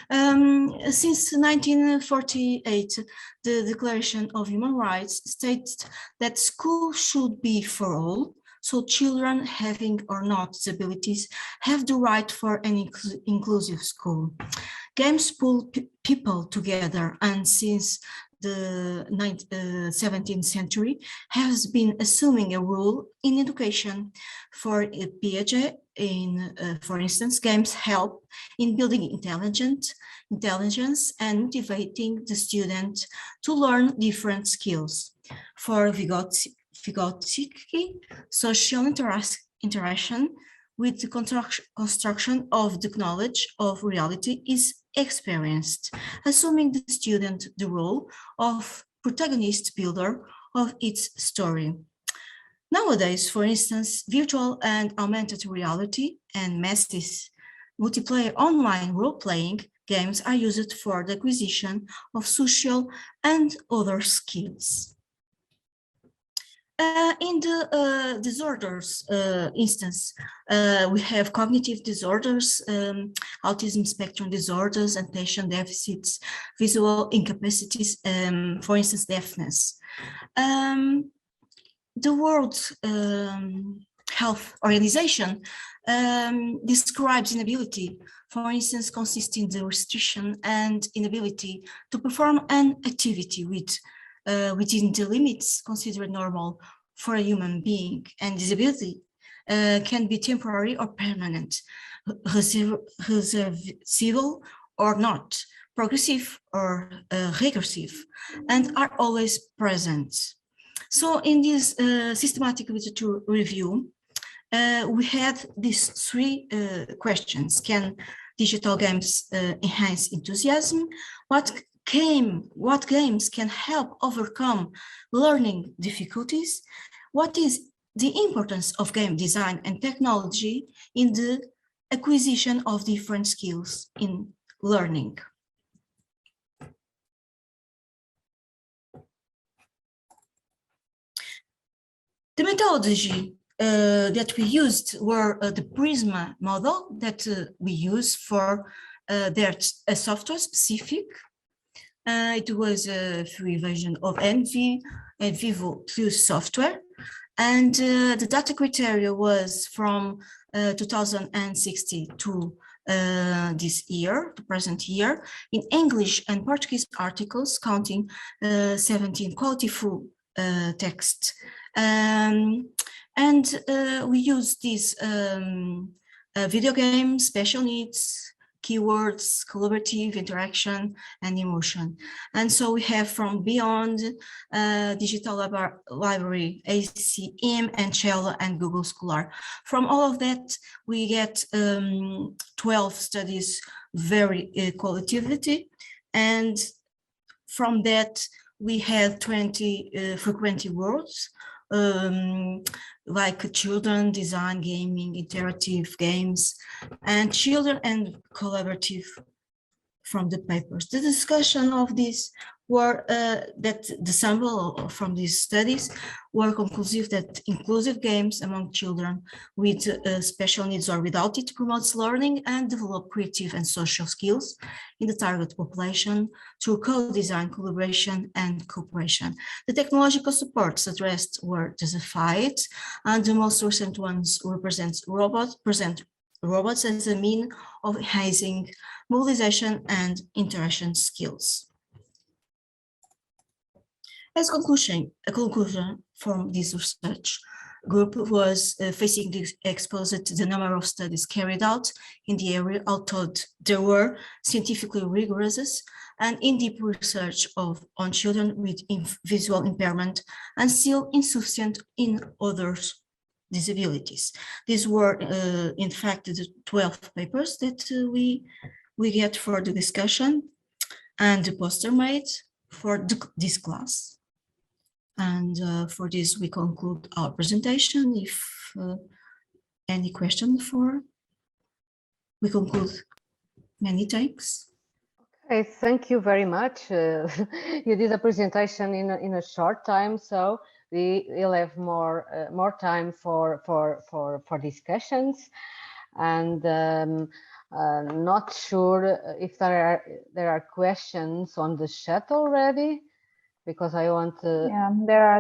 Since 1948, the Declaration of Human Rights states that school should be for all, so children having or not disabilities have the right for an inclusive school. Games pull people together, and since the 17th century has been assuming a role in education. For Piaget, for instance, games help in building intelligence and motivating the student to learn different skills. For Vygotsky, social interaction with the construction of the knowledge of reality is experienced, assuming the student the role of protagonist builder of its story. Nowadays, for instance, virtual and augmented reality and massive multiplayer online role-playing games are used for the acquisition of social and other skills. In the disorders instance, we have cognitive disorders, autism spectrum disorders, attention deficits, visual incapacities, for instance, deafness. The World Health Organization describes inability, for instance, consisting in the restriction and inability to perform an activity within the limits considered normal for a human being, and disability can be temporary or permanent, reversible or not, progressive or regressive, and are always present. So in this systematic literature review, we had these three questions. Can digital games enhance enthusiasm? What games can help overcome learning difficulties? What is the importance of game design and technology in the acquisition of different skills in learning? The methodology that we used were the Prisma model that we use for a software specific. It was a free version of NV and Vivo Plus software. And the data criteria was from 2060 to this year, the present year, in English and Portuguese articles, counting 17 quality full text. We use these video games, special needs, keywords, collaborative interaction, and emotion. And so we have from Beyond, Digital Library, ACM, and Cello, and Google Scholar. From all of that, we get 12 studies, very qualitatively, and from that, we had 20 frequent words, like children, design, gaming, interactive games, and children and collaborative from the papers. The discussion of these were that the sample from these studies were conclusive that inclusive games among children with special needs or without it promotes learning and develop creative and social skills in the target population through co-design, collaboration, and cooperation. The technological supports addressed were justified, and the most recent ones present robots as a mean of enhancing mobilization and interaction skills. As a conclusion from this research group was facing the exposed to the number of studies carried out in the area, although there were scientifically rigorous and in-depth research on children with visual impairment and still insufficient in others disabilities. These were, in fact, the 12 papers that we get for the discussion and the poster made for this class. And for this, we conclude our presentation. If any question we conclude. Many thanks. Okay, thank you very much. You did a presentation in a short time, so we'll have more time for discussions. And not sure if there are questions on the chat already, because I want to. Yeah,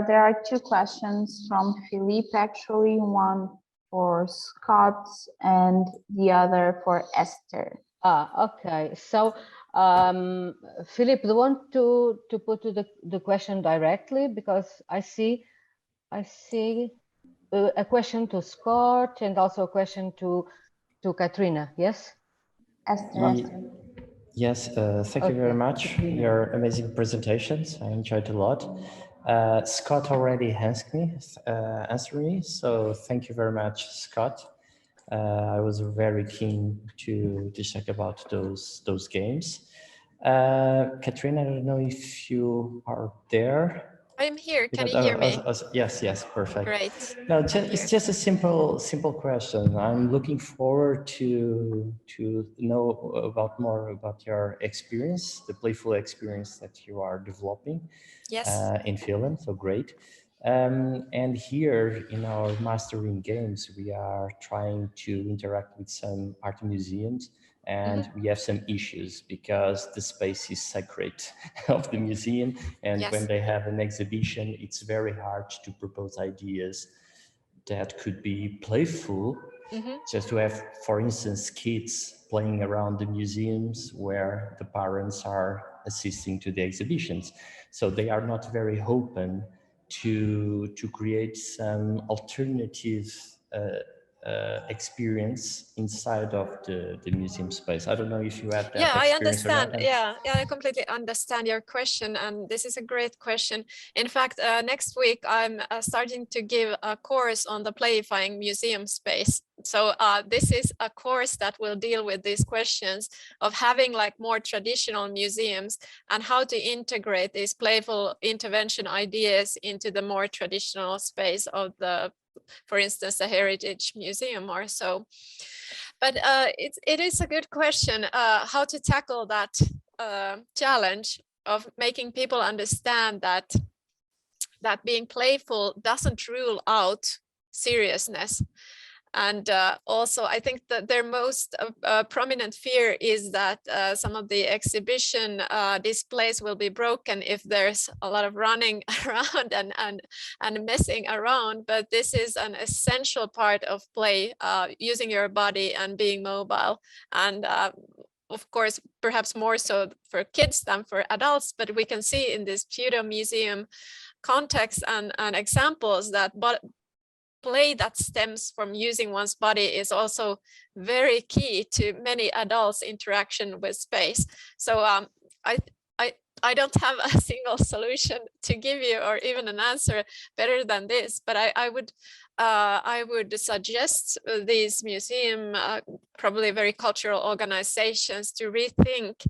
there are two questions from Philippe, actually, one for Scott and the other for Eszter. Okay. So Philip, do you want to put the question directly, because I see a question to Scott and also a question to Catarina. Yes. Eszter. Yes, thank you very much. Your amazing presentations, I enjoyed a lot. Scott already answered me, so thank you very much, Scott. I was very keen to check about those games. Catarina, I don't know if you are there. I'm here. Can you hear me? Yes, perfect. Great. No, it's just a simple question. I'm looking forward to know more about your experience, the playful experience that you are developing. Yes. In Finland. So great. And here in our mastering games, we are trying to interact with some art museums. And we have some issues because the space is sacred of the museum. And when they have an exhibition, it's very hard to propose ideas that could be playful. Just to have, for instance, kids playing around the museums where the parents are assisting to the exhibitions. So they are not very open to create some alternative experience inside of the museum space. I don't know if you had that. Yeah, I understand. Yeah, I completely understand your question, and this is a great question. In fact, next week I'm starting to give a course on the playifying museum space. So this is a course that will deal with these questions of having like more traditional museums and how to integrate these playful intervention ideas into the more traditional space of the, for instance, a heritage museum or so. But it is a good question how to tackle that challenge of making people understand that being playful doesn't rule out seriousness. And also, I think that their most prominent fear is that some of the exhibition displays will be broken if there's a lot of running around and messing around. But this is an essential part of play, using your body and being mobile. And of course, perhaps more so for kids than for adults. But we can see in this pseudo museum context and examples that play that stems from using one's body is also very key to many adults' interaction with space. So I don't have a single solution to give you, or even an answer better than this, but I would suggest these museum, probably very cultural organizations, to rethink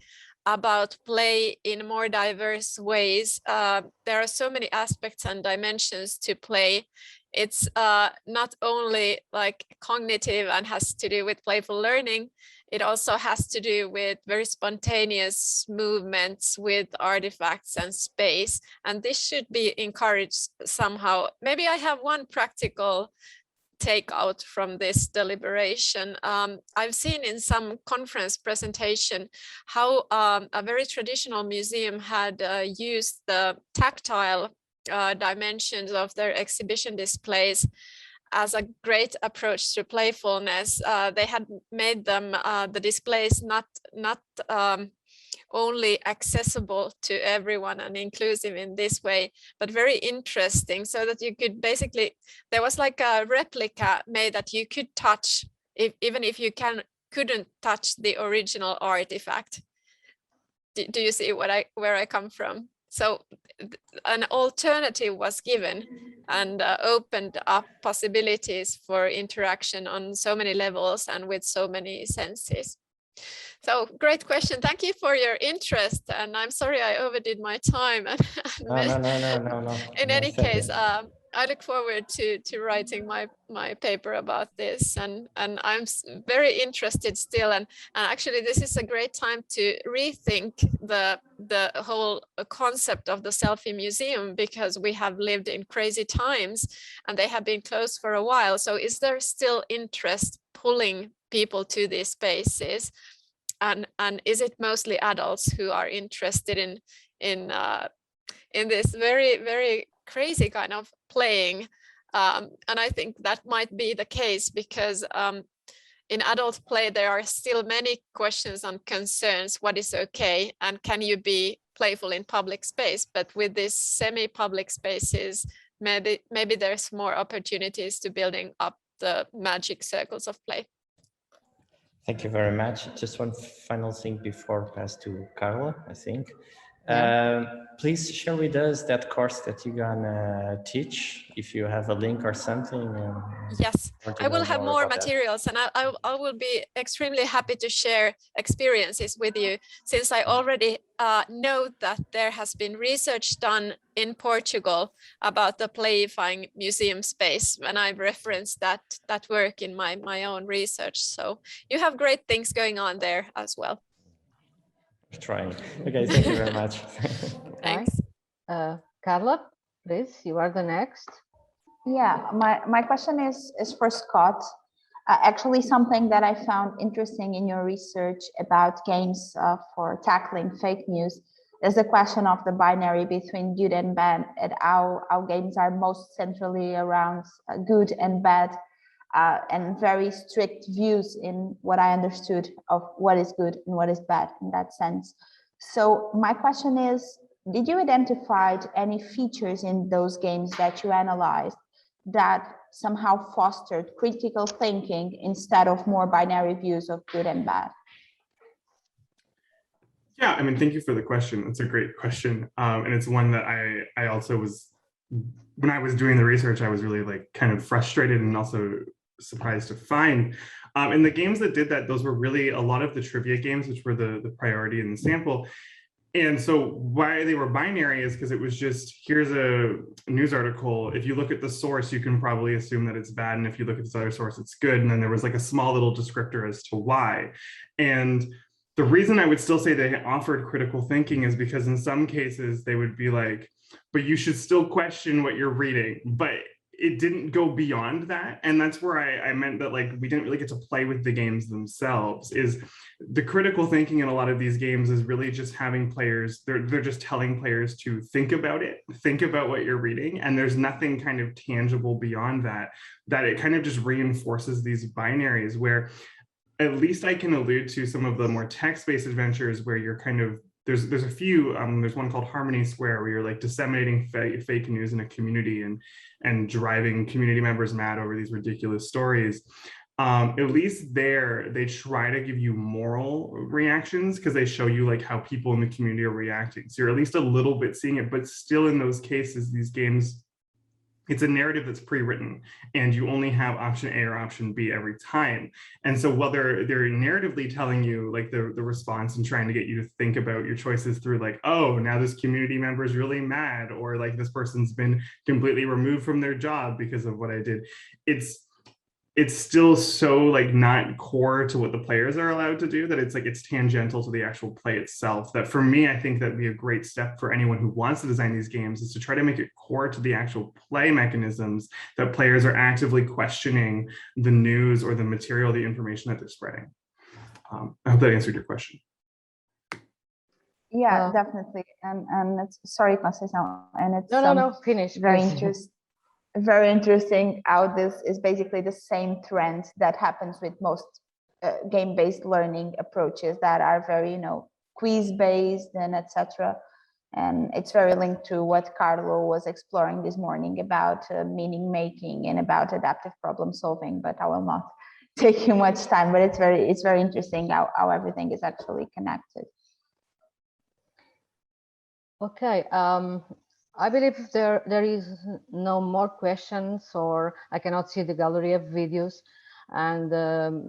about play in more diverse ways. There are so many aspects and dimensions to play. It's not only like cognitive and has to do with playful learning. It also has to do with very spontaneous movements with artifacts and space. And this should be encouraged somehow. Maybe I have one practical takeout from this deliberation. I've seen in some conference presentation how a very traditional museum had used the tactile dimensions of their exhibition displays as a great approach to playfulness. They had made them, the displays, not only accessible to everyone and inclusive in this way, but very interesting, so that you could basically, there was like a replica made that you could touch, even if you couldn't touch the original artifact. Do you see where I come from? So an alternative was given and opened up possibilities for interaction on so many levels and with so many senses. So great question. Thank you for your interest. And I'm sorry I overdid my time. No. In any case, I look forward to writing my paper about this, and I'm very interested still, and actually this is a great time to rethink the whole concept of the selfie museum, because we have lived in crazy times and they have been closed for a while. So is there still interest pulling people to these spaces, and is it mostly adults who are interested in this very, very crazy kind of playing? And I think that might be the case, because in adult play there are still many questions and concerns. What is okay, and can you be playful in public space? But with these semi-public spaces, maybe there's more opportunities to building up the magic circles of play. Thank you very much. Just one final thing before pass to Carla, I think. Yeah. Please share with us that course that you're gonna teach, if you have a link or something. Yes, I will have more materials, and I will be extremely happy to share experiences with you, since I already know that there has been research done in Portugal about the playifying museum space, and I've referenced that work in my own research. So you have great things going on there as well. Trying. Okay, thank you very much. Thanks. Carla, please, you are the next. Yeah, my question is for Scott. Actually, something that I found interesting in your research about games for tackling fake news is the question of the binary between good and bad, and how games are most centrally around good and bad, and very strict views in what I understood of what is good and what is bad in that sense. So my question is, did you identify any features in those games that you analyzed that somehow fostered critical thinking instead of more binary views of good and bad? Yeah, I mean, thank you for the question. It's a great question. And it's one that I also was, when I was doing the research, I was really like kind of frustrated and also surprised to find. And the games that did that, those were really a lot of the trivia games, which were the priority in the sample. And so why they were binary is because it was just, here's a news article. If you look at the source, you can probably assume that it's bad. And if you look at this other source, it's good. And then there was like a small little descriptor as to why. And the reason I would still say they offered critical thinking is because in some cases they would be like, but you should still question what you're reading. But it didn't go beyond that. And that's where I meant that, like, we didn't really get to play with the games themselves. Is the critical thinking in a lot of these games is really just having players, they're just telling players to think about it, think about what you're reading. And there's nothing kind of tangible beyond that, that it kind of just reinforces these binaries, where at least I can allude to some of the more text-based adventures where you're kind of there's a few, there's one called Harmony Square where you're like disseminating fake news in a community and driving community members mad over these ridiculous stories. At least there, they try to give you moral reactions because they show you like how people in the community are reacting. So you're at least a little bit seeing it, but still in those cases, these games, it's a narrative that's pre-written and you only have option A or option B every time. And so while they're narratively telling you like the response and trying to get you to think about your choices through like, oh, now this community member is really mad, or like this person's been completely removed from their job because of what I did. It's still so like not core to what the players are allowed to do that it's like it's tangential to the actual play itself. That for me, I think that'd be a great step for anyone who wants to design these games is to try to make it core to the actual play mechanisms, that players are actively questioning the news or the material, the information that they're spreading. I hope that answered your question. Yeah, definitely. And it's, sorry, Conceição, and it's no, finish. Very interesting how this is basically the same trend that happens with most game-based learning approaches that are very, quiz-based and etc. And it's very linked to what Carlo was exploring this morning about meaning making and about adaptive problem solving, but I will not take you much time, but it's very interesting how everything is actually connected. Okay, I believe there is no more questions, or I cannot see the gallery of videos, and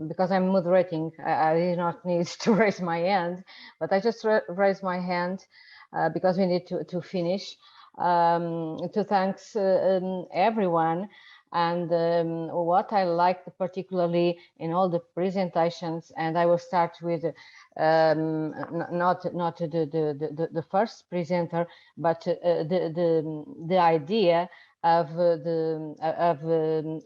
because I'm moderating, I did not need to raise my hand, but I just raised my hand because we need to finish. To thanks everyone, and what I liked particularly in all the presentations, and I will start with not the first presenter, but the idea of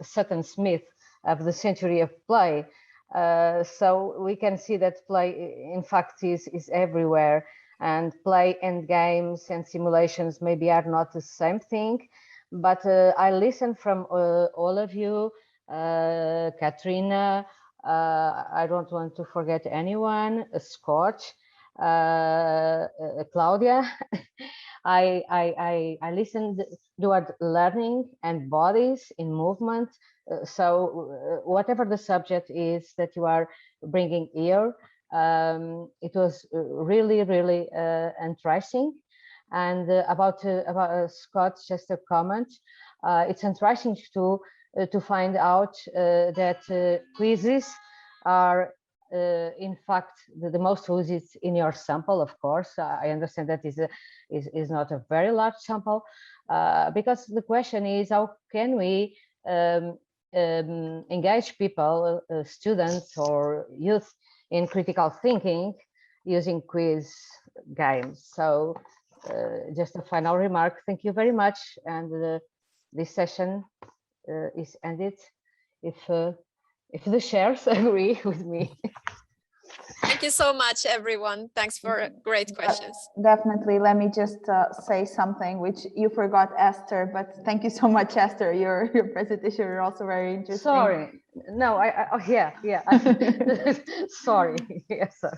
Sutton Smith of the century of play. So we can see that play, in fact, is everywhere, and play and games and simulations maybe are not the same thing. But I listened from all of you, Catarina, I don't want to forget anyone, Scott, Claudia. I listened toward learning and bodies in movement. So whatever the subject is that you are bringing here, it was really interesting. And about Scott, just a comment. It's interesting to find out that quizzes are in fact the most used in your sample. Of course, I understand that is not a very large sample, because the question is, how can we engage people, students or youth, in critical thinking using quiz games? So just a final remark. Thank you very much, and this session is ended. If the chairs agree with me. Thank you so much, everyone. Thanks for great questions. Definitely. Let me just say something which you forgot, Eszter, but thank you so much, Eszter. Your presentation was also very interesting. Sorry. No, yeah. Sorry. Yes, sir.